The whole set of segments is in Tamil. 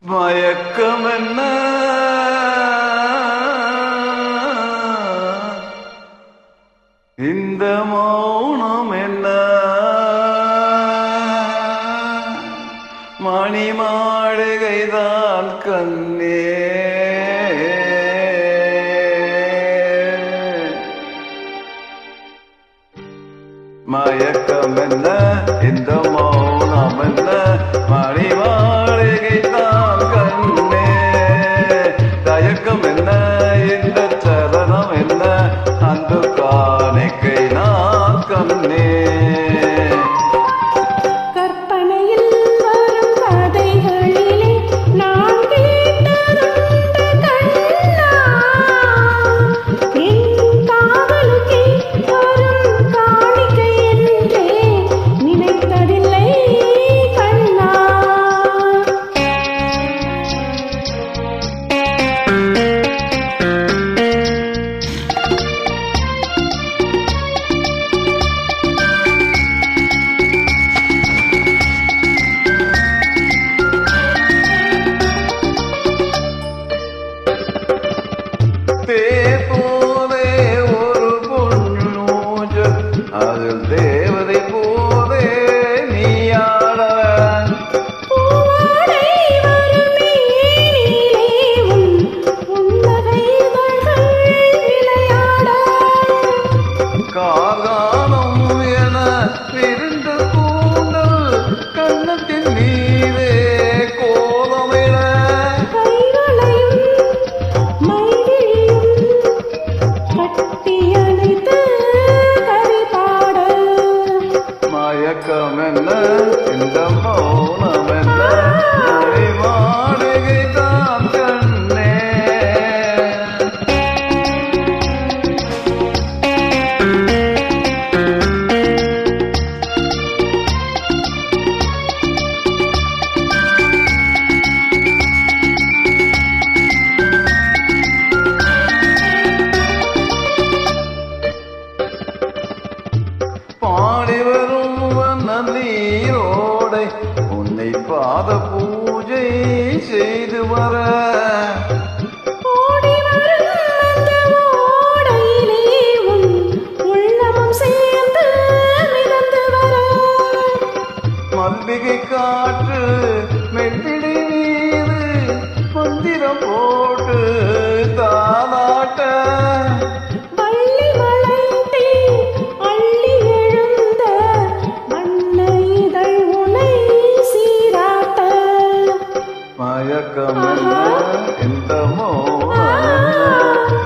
மயக்கம் என்ன இந்த மௌனம் என்ன மணி மாளிகைதான் கண்ணே மயக்கம் என்ன இந்த மௌனம் என்ன மணி மாளிகைதான் கண்ணே தயக்கம் என்ன இந்த சரணம் என்ன அந்த காணிக்கை நான் கண்ணே போதே ஒரு பொன்னூஞ்சல் அதில் தேவதை போதே நீயாட காகாலம் என பிரிந்த கூந்தல் கண்ணத்தின் மீதே கோலமிட மயக்கம் என்ன இந்த மௌனம் என்ன மணி மாளிகை தான் கண்ணே பாடி வரும் நீரோடை உன்னை பாத பூஜை செய்து வர மல்லிகை காற்று மெட்டிடி மீது மந்திரம் போட்டு தாலாட்ட மயக்கம் என்ன இந்த மௌனம்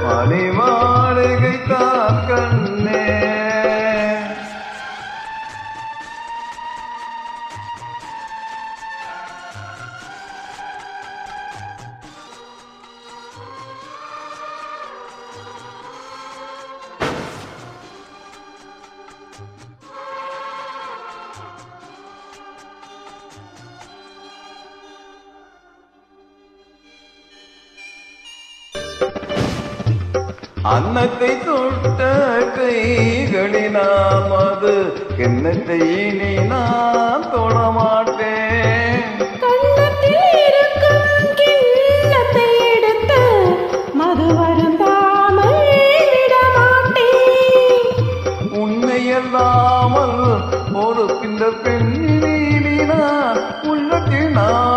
மணி மாளிகை தான் கண்ணே அன்னத்தை தொட்ட கைகளினால் மது கிண்ணத்தை இனி நான் தொடமாட்டேன் மது வருந்தாமல் விடமாட்டேன் உண்மையல்லாமல் ஒரு பிந்த பெண்ணினா உள்ளத்தில் நான்